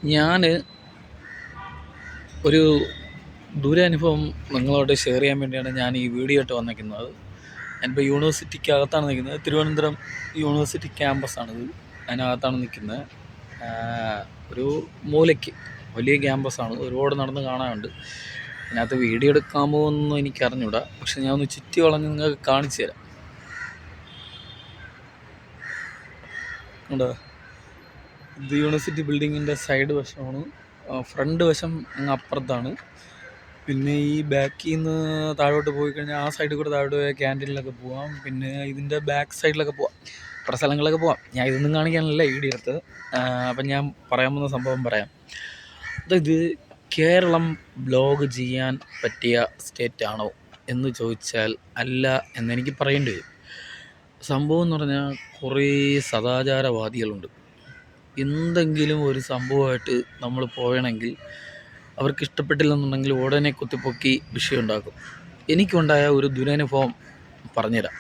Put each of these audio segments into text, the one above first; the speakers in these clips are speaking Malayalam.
ഞാൻ ഒരു ദുരനുഭവം നിങ്ങളോട് ഷെയർ ചെയ്യാൻ വേണ്ടിയാണ് ഞാൻ ഈ വീഡിയോ ആയിട്ട് വന്നിരിക്കുന്നത്. ഞാനിപ്പോൾ യൂണിവേഴ്സിറ്റിക്കകത്താണ് നിൽക്കുന്നത്. തിരുവനന്തപുരം യൂണിവേഴ്സിറ്റി ക്യാമ്പസാണിത്. അതിനകത്താണ് നിൽക്കുന്നത്. ഒരു മൂലയ്ക്ക് വലിയ ക്യാമ്പസാണ്. ഒരുപാട് നടന്ന് കാണാനുണ്ട്. അതിനകത്ത് വീഡിയോ എടുക്കാമോ എന്നൊന്നും എനിക്കറിഞ്ഞൂടാ. പക്ഷെ ഞാൻ ഒന്ന് ചുറ്റി വളഞ്ഞ് നിങ്ങൾക്ക് കാണിച്ചു തരാം. ഉണ്ടോ? ഇത് യൂണിവേഴ്സിറ്റി ബിൽഡിങ്ങിൻ്റെ സൈഡ് വശമാണ്. ഫ്രണ്ട് വശം അങ്ങ് അപ്പുറത്താണ്. പിന്നെ ഈ ബാക്കിൽ നിന്ന് താഴോട്ട് പോയി കഴിഞ്ഞാൽ ആ സൈഡിൽ കൂടെ താഴോട്ട് പോയാൽ ക്യാൻറ്റീനിലൊക്കെ പോവാം. പിന്നെ ഇതിൻ്റെ ബാക്ക് സൈഡിലൊക്കെ പോവാം. ഇത്ര സ്ഥലങ്ങളിലൊക്കെ പോവാം. ഞാൻ ഇതൊന്നും കാണിക്കാനല്ല വീഡിയോ എടുത്തത്. അപ്പം ഞാൻ പറയാൻ പോകുന്ന സംഭവം പറയാം. അതായത് കേരളം വ്ലോഗ് ചെയ്യാൻ പറ്റിയ സ്റ്റേറ്റാണോ എന്ന് ചോദിച്ചാൽ അല്ല എന്നെനിക്ക് പറയേണ്ടി വരും. സംഭവം എന്ന് പറഞ്ഞാൽ കുറേ സദാചാരവാദികളുണ്ട്. എന്തെങ്കിലും ഒരു സംഭവമായിട്ട് നമ്മൾ പോകണമെങ്കിൽ അവർക്ക് ഇഷ്ടപ്പെട്ടില്ലെന്നുണ്ടെങ്കിൽ ഉടനെ കുത്തിപ്പൊക്കി വിഷയം ഉണ്ടാക്കും. എനിക്കുണ്ടായ ഒരു ദുരനുഭവം പറഞ്ഞുതരാം.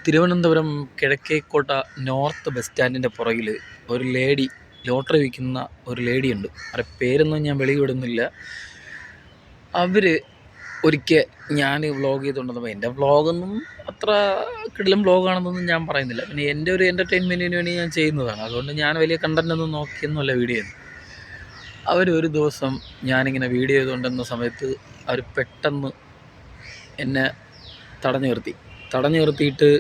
തിരുവനന്തപുരം കിഴക്കേക്കോട്ട നോർത്ത് ബസ് സ്റ്റാൻഡിൻ്റെ പുറകിൽ ഒരു ലേഡി, ലോട്ടറി വിൽക്കുന്ന ഒരു ലേഡിയുണ്ട്. അവരുടെ പേരൊന്നും ഞാൻ വെളിവിടുന്നില്ല. അവർ ഒരിക്കൽ ഞാൻ വ്ളോഗ് ചെയ്തുകൊണ്ടിരുന്നപ്പോൾ, എൻ്റെ വ്ളോഗൊന്നും അത്ര കിടിലം വ്ളോഗാണെന്നൊന്നും ഞാൻ പറയുന്നില്ല. പിന്നെ എൻ്റെ ഒരു എൻ്റർടൈൻമെൻറ്റിന് വേണ്ടി ഞാൻ ചെയ്യുന്നതാണ്. അതുകൊണ്ട് ഞാൻ വലിയ കണ്ടൻറ്റൊന്നും നോക്കിയൊന്നുമല്ല വീഡിയോ ചെയ്യുന്നത്. അവരൊരു ദിവസം ഞാനിങ്ങനെ വീഡിയോ ചെയ്തുകൊണ്ടിരുന്ന സമയത്ത് അവർ പെട്ടെന്ന് എന്നെ തടഞ്ഞു നിർത്തിയിട്ട്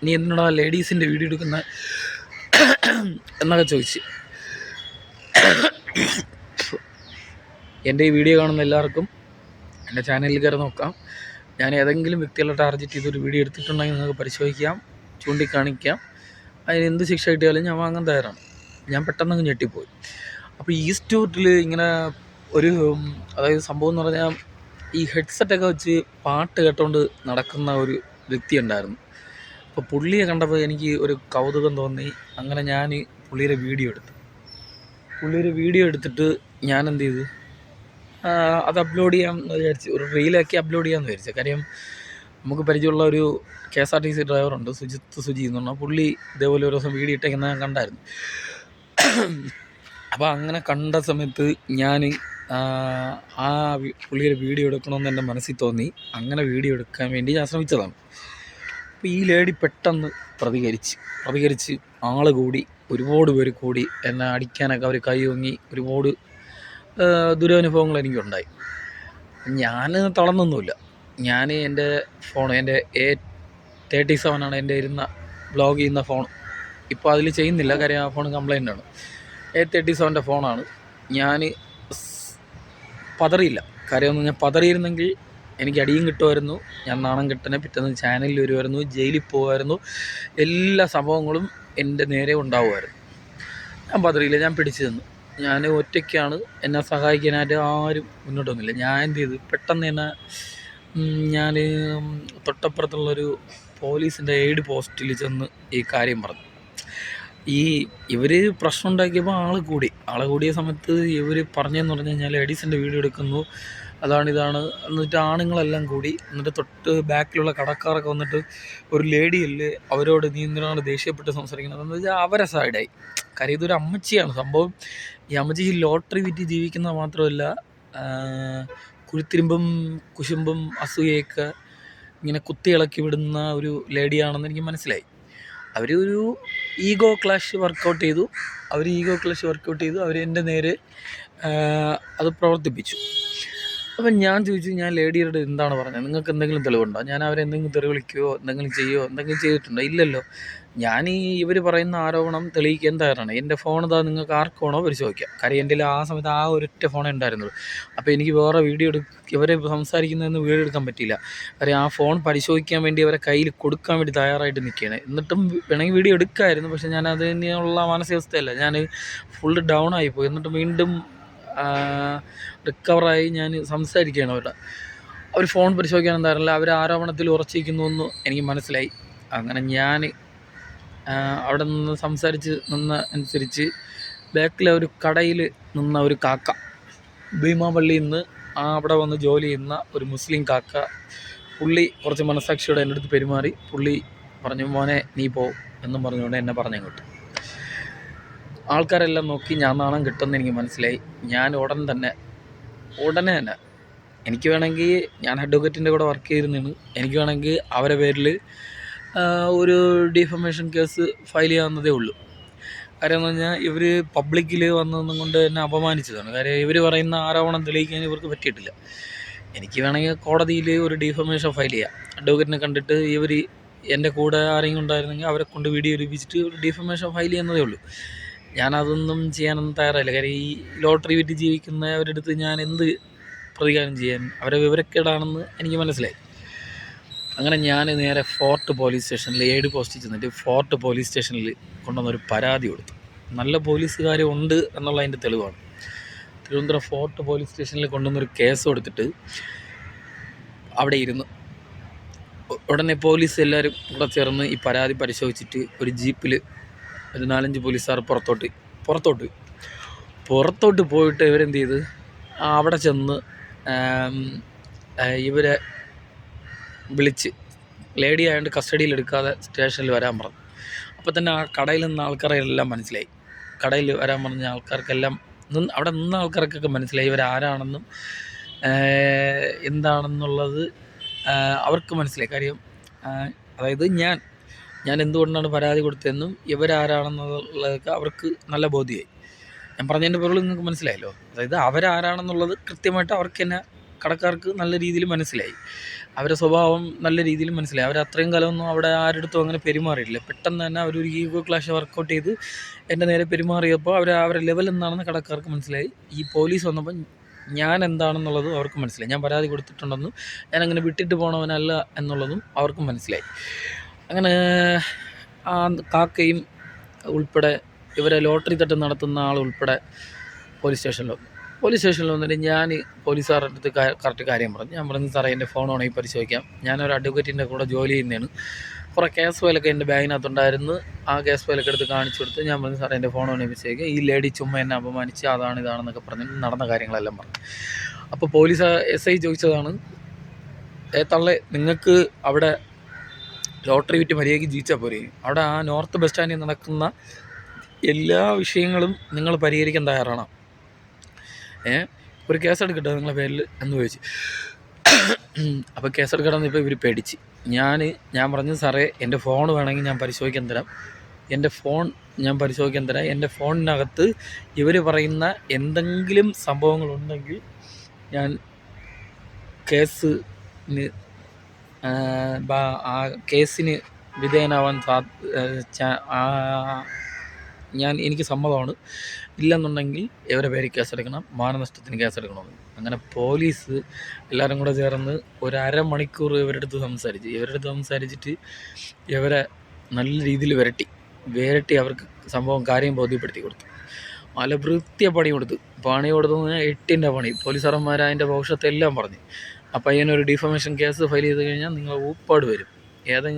നീ എന്തിനാ ലേഡീസിൻ്റെ വീഡിയോ എടുക്കുന്ന എന്നൊക്കെ ചോദിച്ച്. എൻ്റെ ഈ വീഡിയോ കാണുന്ന എല്ലാവർക്കും എൻ്റെ ചാനലിൽ കയറി നോക്കാം. ഞാൻ ഏതെങ്കിലും വ്യക്തികളെ ടാർഗറ്റ് ചെയ്തൊരു വീഡിയോ എടുത്തിട്ടുണ്ടെങ്കിൽ നിങ്ങൾക്ക് പരിശോധിക്കാം, ചൂണ്ടിക്കാണിക്കാം. അതിന് എന്ത് ശിക്ഷ കിട്ടിയാലും ഞാൻ വാങ്ങാൻ തയ്യാറാണ്. ഞാൻ പെട്ടെന്നങ്ങ് ഞെട്ടിപ്പോയി. അപ്പോൾ ഈസ്റ്റ് റൂട്ടിൽ ഇങ്ങനെ ഒരു, അതായത് സംഭവം എന്ന് പറഞ്ഞാൽ ഈ ഹെഡ്സെറ്റൊക്കെ വെച്ച് പാട്ട് കേട്ടുകൊണ്ട് നടക്കുന്ന ഒരു വ്യക്തി ഉണ്ടായിരുന്നു. അപ്പോൾ പുള്ളിയെ കണ്ടപ്പോൾ എനിക്ക് ഒരു കൗതുകം തോന്നി. അങ്ങനെ ഞാൻ പുള്ളിയുടെ വീഡിയോ എടുത്തിട്ട് ഞാൻ എന്ത് ചെയ്തു, അത് അപ്ലോഡ് ചെയ്യാമെന്ന് വിചാരിച്ച്, ഒരു റീലാക്കി അപ്ലോഡ് ചെയ്യാമെന്ന് വിചാരിച്ചു. കാര്യം നമുക്ക് പരിചയമുള്ള ഒരു KSRTC ഡ്രൈവറുണ്ട്, സുജി എന്ന് പറഞ്ഞാൽ. പുള്ളി ഇതേപോലെ ഒരു ദിവസം വീഡിയോ ഇട്ടേക്കുന്നത് ഞാൻ കണ്ടായിരുന്നു. അപ്പോൾ അങ്ങനെ കണ്ട സമയത്ത് ഞാൻ ആ പുള്ളിയുടെ വീഡിയോ എടുക്കണമെന്ന് എൻ്റെ മനസ്സിൽ തോന്നി. അങ്ങനെ വീഡിയോ എടുക്കാൻ വേണ്ടി ഞാൻ ശ്രമിച്ചതാണ്. അപ്പോൾ ഈ ലേഡി പെട്ടെന്ന് പ്രതികരിച്ച് ആൾ കൂടി, ഒരുപാട് പേര് കൂടി എന്നെ അടിക്കാനൊക്കെ അവർ കൈ ഓങ്ങി. ഒരുപാട് ദുരനുഭവങ്ങൾ എനിക്കുണ്ടായി. ഞാൻ തളർന്നൊന്നുമില്ല. ഞാൻ എൻ്റെ ഫോൺ, എൻ്റെ A37 എൻ്റെ ഇരുന്ന വ്ളോഗ് ചെയ്യുന്ന ഫോൺ. ഇപ്പോൾ അതിൽ ചെയ്യുന്നില്ല, കാര്യം ആ ഫോൺ കംപ്ലൈൻ്റ് ആണ്. A37 ഫോണാണ്. ഞാൻ പതറിയില്ല. കാര്യമൊന്നും, ഞാൻ പതറിയിരുന്നെങ്കിൽ എനിക്ക് അടിയും കിട്ടുമായിരുന്നു. ഞാൻ നാണം കെട്ടനെ പിറ്റേന്ന് ചാനലിൽ വരുമായിരുന്നു, ജയിലിൽ പോകുമായിരുന്നു. എല്ലാ സംഭവങ്ങളും എൻ്റെ നേരെ ഉണ്ടാവുമായിരുന്നു. ഞാൻ പതറിയില്ല, ഞാൻ പിടിച്ചു നിന്നു. ഞാൻ ഒറ്റയ്ക്കാണ്, എന്നെ സഹായിക്കാനായിട്ട് ആരും മുന്നോട്ട് വന്നില്ല. ഞാൻ എന്ത് ചെയ്തു, പെട്ടെന്ന് തന്നെ ഞാൻ തൊട്ടപ്പുറത്തുള്ളൊരു പോലീസിൻ്റെ എയ്ഡ് പോസ്റ്റിൽ ചെന്ന് ഈ കാര്യം പറഞ്ഞു. ഇവർ പ്രശ്നം ഉണ്ടാക്കിയപ്പോൾ ആളെ കൂടിയ സമയത്ത് ഇവർ പറഞ്ഞതെന്ന് പറഞ്ഞു കഴിഞ്ഞാൽ ലേഡീസിൻ്റെ വീഡിയോ എടുക്കുന്നു, ഇതാണ്. എന്നിട്ട് ആണുങ്ങളെല്ലാം കൂടി, എന്നിട്ട് തൊട്ട് ബാക്കിലുള്ള കടക്കാരൊക്കെ വന്നിട്ട് ഒരു ലേഡിയല്ലേ അവരോട് നീ എന്തിനാണ് ദേഷ്യപ്പെട്ട് സംസാരിക്കുന്നത് എന്ന് വെച്ചാൽ അവരെ സൈഡായി. കാര്യം ഇതൊരു അമ്മച്ചിയാണ് സംഭവം. ഈ അമ്മച്ചി ഈ ലോട്ടറി വിറ്റ് ജീവിക്കുന്നത് മാത്രമല്ല, കുഴിത്തിരിമ്പും കുശുമ്പും അസൂയയൊക്കെ ഇങ്ങനെ കുത്തിയിളക്കി വിടുന്ന ഒരു ലേഡിയാണെന്ന് എനിക്ക് മനസ്സിലായി. അവരൊരു ഈഗോ ക്ലാഷ് വർക്കൗട്ട് ചെയ്തു. അവർ എൻ്റെ നേരെ അത് പ്രവർത്തിപ്പിച്ചു. അപ്പം ഞാൻ ചോദിച്ചു, ഞാൻ ലേഡിയുടെ എന്താണ് പറഞ്ഞത്, നിങ്ങൾക്ക് എന്തെങ്കിലും തെളിവുണ്ടോ? ഞാൻ അവരെന്തെങ്കിലും തെറി വിളിക്കുകയോ എന്തെങ്കിലും ചെയ്യുകയോ എന്തെങ്കിലും ചെയ്തിട്ടുണ്ടോ? ഇല്ലല്ലോ. ഞാൻ ഇവർ പറയുന്ന ആരോപണം തെളിയിക്കാൻ തയ്യാറാണ്. എൻ്റെ ഫോൺ ഇതാ, നിങ്ങൾക്ക് ആർക്ക് വേണോ പരിശോധിക്കാം. കാര്യം എൻ്റെ ആ സമയത്ത് ആ ഒരൊറ്റ ഫോണേ ഉണ്ടായിരുന്നുള്ളൂ. അപ്പോൾ എനിക്ക് വേറെ ഇവരെ സംസാരിക്കുന്നതെന്ന് വീഡിയോ എടുക്കാൻ പറ്റിയില്ല. കാര്യം ആ ഫോൺ പരിശോധിക്കാൻ വേണ്ടി അവരെ കയ്യിൽ കൊടുക്കാൻ വേണ്ടി തയ്യാറായിട്ട് നിൽക്കുകയാണ്. എന്നിട്ടും വേണമെങ്കിൽ വീഡിയോ എടുക്കാമായിരുന്നു. പക്ഷേ ഞാൻ അതിനുള്ള മാനസികാവസ്ഥയല്ല. ഞാൻ ഫുള്ള് ഡൗൺ ആയിപ്പോയി. എന്നിട്ട് വീണ്ടും റിക്കവറായി ഞാൻ സംസാരിക്കുകയാണ് അവർ ഫോൺ പരിശോധിക്കാൻ എന്താറില്ല. അവർ ആരോപണത്തിൽ ഉറച്ചിരിക്കുന്നു എന്ന് എനിക്ക് മനസ്സിലായി. അങ്ങനെ ഞാൻ അവിടെ നിന്ന് സംസാരിച്ച് നിന്ന അനുസരിച്ച് ബാക്കിലെ ഒരു കടയിൽ നിന്ന ഒരു കാക്ക, ഭീമാപള്ളിയിൽ നിന്ന് അവിടെ വന്ന് ജോലി ചെയ്യുന്ന ഒരു മുസ്ലിം കാക്ക, പുള്ളി കുറച്ച് മനസാക്ഷിയോടെ എൻ്റെ അടുത്ത് പെരുമാറി. പുള്ളി പറഞ്ഞു, മോനെ നീ പോ എന്നും പറഞ്ഞുകൊണ്ട് എന്നെ പറഞ്ഞങ്ങോട്ട്. ആൾക്കാരെല്ലാം നോക്കി ഞാൻ നാണം കിട്ടുമെന്ന് എനിക്ക് മനസ്സിലായി. ഞാൻ ഉടനെ തന്നെ എനിക്ക് വേണമെങ്കിൽ ഞാൻ അഡ്വക്കേറ്റിൻ്റെ കൂടെ വർക്ക് ചെയ്തിരുന്നതാണ്. എനിക്ക് വേണമെങ്കിൽ അവരെ പേരിൽ ഒരു ഡിഫമേഷൻ കേസ് ഫയൽ ചെയ്യാവുന്നതേ ഉള്ളൂ. കാര്യം എന്ന് പറഞ്ഞാൽ ഇവർ പബ്ലിക്കിൽ വന്നതും കൊണ്ട് എന്നെ അപമാനിച്ചതാണ്. കാര്യം ഇവർ പറയുന്ന ആരോപണം തെളിയിക്കാൻ ഇവർക്ക് പറ്റിയിട്ടില്ല. എനിക്ക് വേണമെങ്കിൽ കോടതിയിൽ ഒരു ഡിഫമേഷൻ ഫയൽ ചെയ്യാം. അഡ്വക്കേറ്റിനെ കണ്ടിട്ട് ഇവർ എൻ്റെ കൂടെ ആരെങ്കിലും ഉണ്ടായിരുന്നെങ്കിൽ അവരെ കൊണ്ട് വീഡിയോ എടുപ്പിച്ചിട്ട് ഒരു ഡിഫമേഷൻ ഫയൽ ചെയ്യുന്നതേ ഉള്ളൂ. ഞാനതൊന്നും ചെയ്യാനൊന്നും തയ്യാറായില്ല. കാര്യം ഈ ലോട്ടറി വിറ്റ് ജീവിക്കുന്നവരുടെ അടുത്ത് ഞാൻ എന്ത് പ്രതികാരം ചെയ്യാൻ? അവരെ വിവരക്കേടാണെന്ന് എനിക്ക് മനസ്സിലായി. അങ്ങനെ ഞാൻ നേരെ ഫോർട്ട് പോലീസ് സ്റ്റേഷനിൽ 7 പോസ്റ്റിൽ ചെന്നിട്ട് ഫോർട്ട് പോലീസ് സ്റ്റേഷനിൽ കൊണ്ടുവന്നൊരു പരാതി കൊടുത്തു. നല്ല പോലീസുകാർ ഉണ്ട് എന്നുള്ളതിൻ്റെ തെളിവാണ്. തിരുവനന്തപുരം ഫോർട്ട് പോലീസ് സ്റ്റേഷനിൽ കൊണ്ടുവന്നൊരു കേസ് കൊടുത്തിട്ട് അവിടെ ഇരുന്നു. ഉടനെ പോലീസ് എല്ലാവരും കൂടെ ചേർന്ന് ഈ പരാതി പരിശോധിച്ചിട്ട് ഒരു ജീപ്പിൽ ഒരു 4-5 പോലീസുകാർ പുറത്തോട്ട് പോയിട്ട് ഇവരെന്ത് ചെയ്ത് അവിടെ ചെന്ന് ഇവരെ വിളിച്ച് ലേഡി ആയതുകൊണ്ട് കസ്റ്റഡിയിൽ എടുക്കാതെ സ്റ്റേഷനിൽ വരാൻ പറഞ്ഞു. അപ്പോൾ തന്നെ ആ കടയിൽ നിന്ന് ആൾക്കാരെല്ലാം മനസ്സിലായി. കടയിൽ വരാൻ പറഞ്ഞ ആൾക്കാർക്കെല്ലാം അവിടെ നിന്ന ആൾക്കാർക്കൊക്കെ മനസ്സിലായി ഇവരാരാണെന്നും എന്താണെന്നുള്ളത് അവർക്ക് മനസ്സിലായി. കാര്യം അതായത് ഞാൻ എന്തുകൊണ്ടാണ് പരാതി കൊടുത്തതെന്നും ഇവരാരാണെന്നുള്ളതൊക്കെ അവർക്ക് നല്ല ബോധ്യമായി. ഞാൻ പറഞ്ഞതിൻ്റെ പൊരുൾ നിങ്ങൾക്ക് മനസ്സിലായല്ലോ. അതായത് അവരാരാണെന്നുള്ളത് കൃത്യമായിട്ട് അവർക്ക് തന്നെ കടക്കാർക്ക് നല്ല രീതിയിൽ മനസ്സിലായി. അവരുടെ സ്വഭാവം നല്ല രീതിയിൽ മനസ്സിലായി. അവർ അത്രയും കാലമൊന്നും അവിടെ ആരെടുത്തും അങ്ങനെ പെരുമാറിയില്ല. പെട്ടെന്ന് തന്നെ അവരൊരു ഈഗോ ക്ലാഷ് വർക്കൗട്ട് ചെയ്ത് എൻ്റെ നേരെ പെരുമാറിയപ്പോൾ അവരുടെ ലെവൽ എന്താണെന്ന് കടക്കാർക്ക് മനസ്സിലായി. ഈ പോലീസ് വന്നപ്പോൾ ഞാൻ എന്താണെന്നുള്ളതും അവർക്ക് മനസ്സിലായി. ഞാൻ പരാതി കൊടുത്തിട്ടുണ്ടെന്നും ഞാനങ്ങനെ വിട്ടിട്ട് പോകണവനല്ല എന്നുള്ളതും അവർക്കും മനസ്സിലായി. അങ്ങനെ ആ കാക്കയും ഉൾപ്പെടെ ഇവരെ ലോട്ടറി തട്ട് നടത്തുന്ന ആൾ ഉൾപ്പെടെ പോലീസ് സ്റ്റേഷനിൽ വന്നിട്ട് ഞാൻ പോലീസുകാരുടെ അടുത്ത് കറക്റ്റ് കാര്യം പറഞ്ഞു. ഞാൻ പറഞ്ഞു, സാറേ എൻ്റെ ഫോൺ ഉണങ്ങി പരിശോധിക്കാം. ഞാനൊരു അഡ്വക്കേറ്റിൻ്റെ കൂടെ ജോലി ചെയ്യുന്നതാണ്. കുറേ കേസ് ഫയലൊക്കെ എൻ്റെ ബാഗിനകത്തുണ്ടായിരുന്നു. ആ കേസ് ഫയലൊക്കെ എടുത്ത് കാണിച്ചു കൊടുത്ത് ഞാൻ പറഞ്ഞു, സാറേ എൻ്റെ ഫോൺ ഉണങ്ങി പരിശോധിക്കാം. ഈ ലേഡി ചുമ്മാ എന്നെ അപമാനിച്ച് ഇതാണെന്നൊക്കെ പറഞ്ഞ് നടന്ന കാര്യങ്ങളെല്ലാം പറഞ്ഞു. അപ്പോൾ പോലീസ് SI ചോദിച്ചതാണ്, തള്ളേ നിങ്ങൾക്ക് അവിടെ ലോട്ടറി വിറ്റ് മര്യാദയ്ക്ക് ജീവിച്ചാൽ പോരെ? അവിടെ ആ നോർത്ത് ബസ് സ്റ്റാൻഡിൽ നടക്കുന്ന എല്ലാ വിഷയങ്ങളും നിങ്ങൾ പരിഹരിക്കാൻ തയ്യാറാണോ? ഒരു കേസെടുക്കട്ടെ നിങ്ങളെ പേരിൽ എന്ന് ചോദിച്ചു. അപ്പോൾ കേസെടുക്കണമെന്ന് ഇപ്പോൾ ഇവർ പേടിച്ച്. ഞാൻ പറഞ്ഞു, സാറേ എൻ്റെ ഫോൺ വേണമെങ്കിൽ ഞാൻ പരിശോധിക്കാൻ തരാം. എൻ്റെ ഫോണിനകത്ത് ഇവർ പറയുന്ന എന്തെങ്കിലും സംഭവങ്ങളുണ്ടെങ്കിൽ ഞാൻ കേസിന് വിധേയനാവാൻ എനിക്ക് സമ്മതമാണ്. ഇല്ലെന്നുണ്ടെങ്കിൽ ഇവരെ പേര് കേസെടുക്കണം, മാനനഷ്ടത്തിന് കേസെടുക്കണമെന്ന്. അങ്ങനെ പോലീസ് എല്ലാവരും കൂടെ ചേർന്ന് ഒരു അരമണിക്കൂർ ഇവരുടെ അടുത്ത് സംസാരിച്ചിട്ട് ഇവരെ നല്ല രീതിയിൽ വിരട്ടി അവർക്ക് സംഭവം കാര്യം ബോധ്യപ്പെടുത്തി കൊടുത്തു. നല്ല വൃത്തിയ പണി കൊടുത്തു പറഞ്ഞാൽ 8ൻ്റെ പണി. പോലീസുകാരന്മാർ അതിൻ്റെ ഭവിഷ്യത്തെല്ലാം പറഞ്ഞു. ആ പയ്യനൊരു ഡിഫമേഷൻ കേസ് ഫയൽ ചെയ്ത് കഴിഞ്ഞാൽ നിങ്ങൾ ഊപ്പാട് വരും.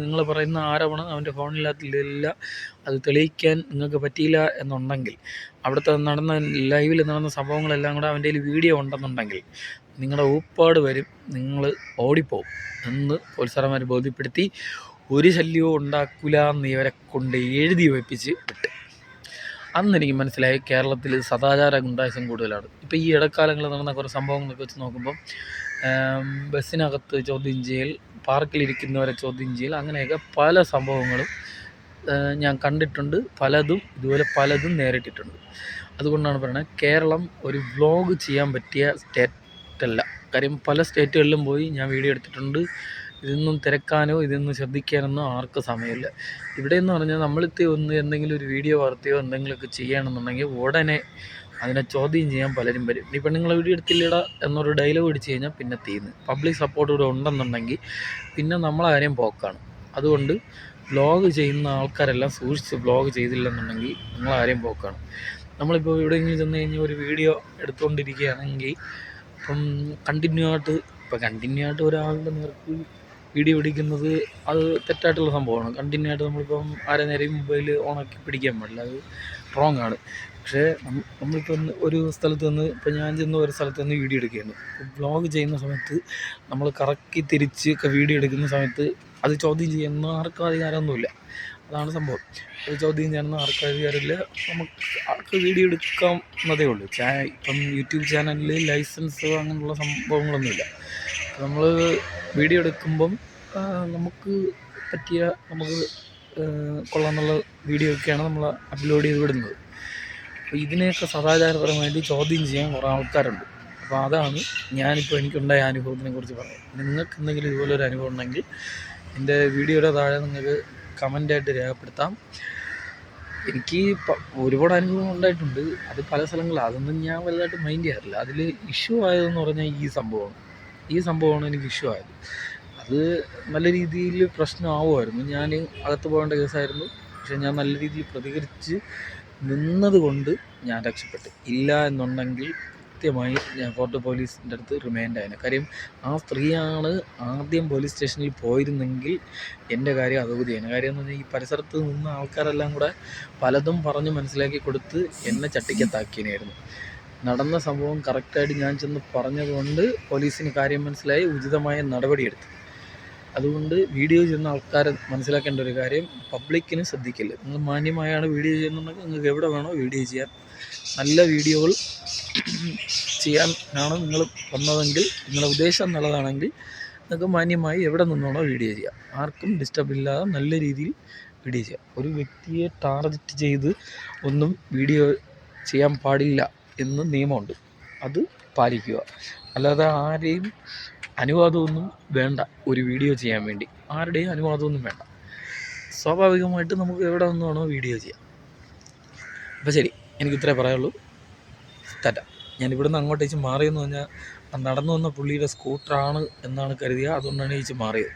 നിങ്ങൾ പറയുന്ന ആരോപണം അവൻ്റെ ഫോണിനകത്തില്ല, അത് തെളിയിക്കാൻ നിങ്ങൾക്ക് പറ്റിയില്ല എന്നുണ്ടെങ്കിൽ, അവിടുത്തെ ലൈവിൽ നടന്ന സംഭവങ്ങളെല്ലാം കൂടെ അവൻ്റെ കയ്യിൽ വീഡിയോ ഉണ്ടെന്നുണ്ടെങ്കിൽ നിങ്ങളുടെ ഊപ്പാട് വരും, നിങ്ങൾ ഓടിപ്പോവും എന്ന് പോലീസുകാരന്മാർ ബോധ്യപ്പെടുത്തി. ഒരു ശല്യവും ഉണ്ടാക്കില്ല എന്ന് ഇവരെ കൊണ്ട് എഴുതി വെപ്പിച്ച് വിട്ട്. അന്നെനിക്ക് മനസ്സിലായി കേരളത്തിൽ സദാചാര ഗുണ്ടായിസം കൂടുതലാണ്. ഇപ്പോൾ ഈ ഇടക്കാലങ്ങളിൽ നടന്ന കുറേ സംഭവങ്ങളൊക്കെ വെച്ച് നോക്കുമ്പം ബസ്സിനകത്ത് ചോദ്യം ചെയ്യൽ, പാർക്കിലിരിക്കുന്നവരെ ചോദ്യം ചെയ്യൽ, അങ്ങനെയൊക്കെ പല സംഭവങ്ങളും ഞാൻ കണ്ടിട്ടുണ്ട്. ഇതുപോലെ പലതും നേരിട്ടിട്ടുണ്ട്. അതുകൊണ്ടാണ് പറയുന്നത്, കേരളം ഒരു വ്ലോഗ് ചെയ്യാൻ പറ്റിയ സ്റ്റേറ്റല്ല. കാര്യം പല സ്റ്റേറ്റുകളിലും പോയി ഞാൻ വീഡിയോ എടുത്തിട്ടുണ്ട്. ഇതൊന്നും തിരക്കാനോ ഇതൊന്നും ശ്രദ്ധിക്കാനൊന്നും ആർക്കും സമയമില്ല. ഇവിടെയെന്ന് പറഞ്ഞാൽ എന്തെങ്കിലും ഒരു വീഡിയോ വാർത്തയോ എന്തെങ്കിലുമൊക്കെ ചെയ്യണമെന്നുണ്ടെങ്കിൽ ഉടനെ അതിനെ ചോദ്യം ചെയ്യാൻ പലരും വരും. ഈ പെണ്ണുങ്ങളെ വീഡിയോ എടുത്തില്ലടാ എന്നൊരു ഡയലോഗ് അടിച്ച് കഴിഞ്ഞാൽ പിന്നെ തീർന്ന്. പബ്ലിക് സപ്പോർട്ട് ഇവിടെ ഉണ്ടെന്നുണ്ടെങ്കിൽ പിന്നെ നമ്മളെ കാര്യം പോക്കാണ്. അതുകൊണ്ട് വ്ലോഗ് ചെയ്യുന്ന ആൾക്കാരെല്ലാം സൂക്ഷിച്ച് വ്ലോഗ് ചെയ്തില്ലെന്നുണ്ടെങ്കിൽ നമ്മളെ കാര്യം പോക്കാണ്. നമ്മളിപ്പോൾ എവിടെയെങ്കിലും ചെന്ന് കഴിഞ്ഞാൽ ഒരു വീഡിയോ എടുത്തുകൊണ്ടിരിക്കുകയാണെങ്കിൽ കണ്ടിന്യൂ ആയിട്ട് ഒരാളുടെ നേർക്ക് വീഡിയോ പിടിക്കുന്നത് അത് തെറ്റായിട്ടുള്ള സംഭവമാണ്. കണ്ടിന്യൂ ആയിട്ട് നമ്മളിപ്പം ആരെ നേരെയും മൊബൈൽ ഓണാക്കി പിടിക്കാൻ പാടില്ല, അത് റോങ് ആണ്. പക്ഷേ നമ്മളിപ്പോൾ ഒരു സ്ഥലത്ത് നിന്ന്, ഇപ്പോൾ ഞാൻ ചെന്ന് ഒരു സ്ഥലത്ത് നിന്ന് വീഡിയോ എടുക്കുകയാണ്. വ്ലോഗ് ചെയ്യുന്ന സമയത്ത് നമ്മൾ കറക്കി തിരിച്ച് ഒക്കെ വീഡിയോ എടുക്കുന്ന സമയത്ത് അത് ചോദ്യം ചെയ്യുന്ന ആർക്കും അധികാരമൊന്നുമില്ല. അതാണ് സംഭവം. അത് ചോദ്യം ചെയ്യാനൊന്നും ആർക്കും അധികാരമില്ല. നമുക്ക് ആൾക്ക് വീഡിയോ എടുക്കാവുന്നതേ ഉള്ളൂ. ഇപ്പം യൂട്യൂബ് ചാനലിൽ ലൈസൻസ് അങ്ങനെയുള്ള സംഭവങ്ങളൊന്നുമില്ല. നമ്മൾ വീഡിയോ എടുക്കുമ്പം നമുക്ക് പറ്റിയ നമുക്ക് കൊള്ളാമെന്നുള്ള വീഡിയോ ഒക്കെയാണ് നമ്മൾ അപ്ലോഡ് ചെയ്ത് വിടുന്നത്. അപ്പോൾ ഇതിനെയൊക്കെ സദാചാരപരമായിട്ട് ചോദ്യം ചെയ്യാൻ കുറേ ആൾക്കാരുണ്ട്. അപ്പോൾ അതാണ് ഞാനിപ്പോൾ എനിക്കുണ്ടായ അനുഭവത്തിനെ കുറിച്ച് പറയാം. നിങ്ങൾക്ക് എന്തെങ്കിലും ഇതുപോലൊരു അനുഭവം ഉണ്ടെങ്കിൽ എൻ്റെ വീഡിയോയുടെ താഴെ നിങ്ങൾക്ക് കമൻ്റായിട്ട് രേഖപ്പെടുത്താം. എനിക്ക് ഒരുപാട് അനുഭവം ഉണ്ടായിട്ടുണ്ട്. അത് പല സ്ഥലങ്ങളിലാണ്. അതൊന്നും ഞാൻ വലുതായിട്ട് മൈൻഡ് ചെയ്യാറില്ല. അതിൽ ഇഷ്യൂ ആയതെന്ന് പറഞ്ഞാൽ ഈ സംഭവമാണ് എനിക്ക് ഇഷ്യൂ ആയത്. അത് നല്ല രീതിയിൽ പ്രശ്നമാവുമായിരുന്നു. ഞാൻ അകത്ത് പോകേണ്ട കേസായിരുന്നു. പക്ഷേ ഞാൻ നല്ല രീതിയിൽ പ്രതികരിച്ച് നിന്നത് കൊണ്ട് ഞാൻ രക്ഷപ്പെട്ടു. ഇല്ല എന്നുണ്ടെങ്കിൽ കൃത്യമായി ഞാൻ ഫോർട്ട് പോലീസിൻ്റെ അടുത്ത് റിമൈൻഡ് ആയിരുന്നു. കാര്യം ആ സ്ത്രീയാണ് ആദ്യം പോലീസ് സ്റ്റേഷനിൽ പോയിരുന്നെങ്കിൽ എൻ്റെ കാര്യം അതോഗതിയാണ്. കാര്യം എന്ന് പറഞ്ഞാൽ ഈ പരിസരത്ത് നിന്ന ആൾക്കാരെല്ലാം കൂടെ പലതും പറഞ്ഞ് മനസ്സിലാക്കി കൊടുത്ത് എന്നെ ചട്ടിക്കത്താക്കിയനായിരുന്നു. നടന്ന സംഭവം കറക്റ്റായിട്ട് ഞാൻ ചെന്ന് പറഞ്ഞതുകൊണ്ട് പോലീസിന് കാര്യം മനസ്സിലായി, ഉചിതമായ നടപടിയെടുത്തു. അതുകൊണ്ട് വീഡിയോ ചെയ്യുന്ന ആൾക്കാരെ മനസ്സിലാക്കേണ്ട ഒരു കാര്യം, പബ്ലിക്കിന് ശ്രദ്ധിക്കില്ല. നിങ്ങൾ മാന്യമായാണ് വീഡിയോ ചെയ്യുന്നുണ്ടെങ്കിൽ നിങ്ങൾക്ക് എവിടെ വേണോ വീഡിയോ ചെയ്യാം. നല്ല വീഡിയോകൾ ചെയ്യാനാണ് നിങ്ങൾ വന്നതെങ്കിൽ, നിങ്ങളുടെ ഉദ്ദേശം നല്ലതാണെങ്കിൽ നിങ്ങൾക്ക് മാന്യമായി എവിടെ നിന്നാണോ വീഡിയോ ചെയ്യാം. ആർക്കും ഡിസ്റ്റർബ് ഇല്ലാതെ നല്ല രീതിയിൽ വീഡിയോ ചെയ്യാം. ഒരു വ്യക്തിയെ ടാർഗറ്റ് ചെയ്ത് ഒന്നും വീഡിയോ ചെയ്യാൻ പാടില്ല എന്ന് നിയമമുണ്ട്. അത് പാലിക്കുക. അല്ലാതെ ആരെയും അനുവാദമൊന്നും വേണ്ട. ഒരു വീഡിയോ ചെയ്യാൻ വേണ്ടി ആരുടെയും അനുവാദമൊന്നും വേണ്ട. സ്വാഭാവികമായിട്ട് നമുക്ക് എവിടെ നിന്നാണോ വീഡിയോ ചെയ്യാം. അപ്പോൾ ശരി, എനിക്ക് ഇത്രേ പറയുള്ളൂ. ടാറ്റ. ഞാൻ ഇവിടുന്ന് അങ്ങോട്ടേക്ക് മാറിയെന്ന് പറഞ്ഞാൽ നടന്നു വന്ന പുള്ളിയുടെ സ്കൂട്ടറാണ് എന്നാണ് കരുതിയത്. അതുകൊണ്ടാണ് ചേച്ചി മാറിയത്.